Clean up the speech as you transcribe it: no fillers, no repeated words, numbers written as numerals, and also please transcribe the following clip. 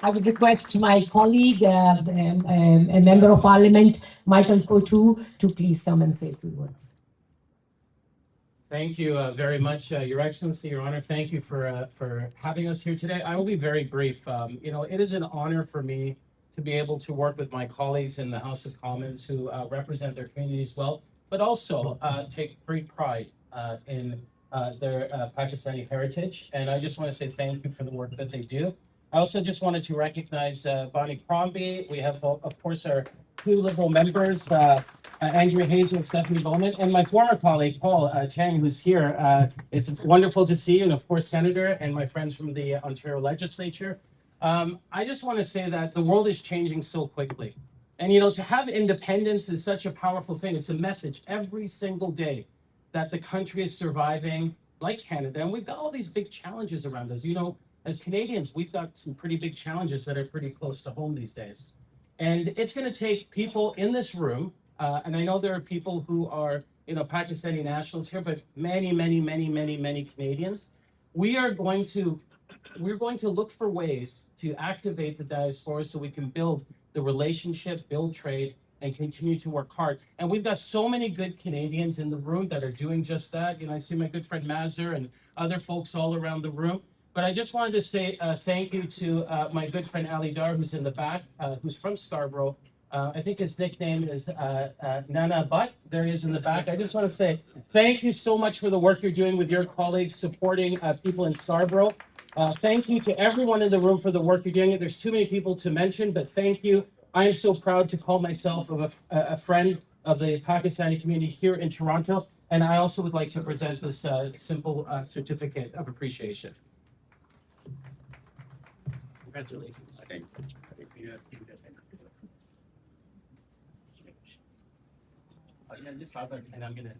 I would request my colleague, a member of parliament, Michael Kotu, to please come and say a few words. Thank you very much, Your Excellency, Your Honor. Thank you for having us here today. I will be very brief. It is an honor for me to be able to work with my colleagues in the House of Commons who represent their communities well, but also take great pride in their Pakistani heritage. And I just want to say thank you for the work that they do. I also just wanted to recognize Bonnie Crombie. We have, of course, our two Liberal members, Andrea Hayes and Stephanie Bowman, and my former colleague, Paul Chang, who's here. It's wonderful to see you, and of course, Senator, and my friends from the Ontario Legislature. I just want to say that the world is changing so quickly. And, to have independence is such a powerful thing. It's a message every single day that the country is surviving like Canada. And we've got all these big challenges around us. As Canadians, we've got some pretty big challenges that are pretty close to home these days. And it's going to take people in this room, and I know there are people who are, Pakistani nationals here, but many, many, many, many, many Canadians. We're going to look for ways to activate the diaspora so we can build the relationship, build trade, and continue to work hard. And we've got so many good Canadians in the room that are doing just that. I see my good friend Mazur and other folks all around the room. But I just wanted to say thank you to my good friend Ali Dar, who's in the back, who's from Scarborough. I think his nickname is Nana Butt. There he is in the back. I just want to say thank you so much for the work you're doing with your colleagues, supporting people in Scarborough. Thank you to everyone in the room for the work you're doing. There's too many people to mention, but thank you. I am so proud to call myself a friend of the Pakistani community here in Toronto. And I also would like to present this simple certificate of appreciation. Congratulations. I think you have to do that. And I'm gonna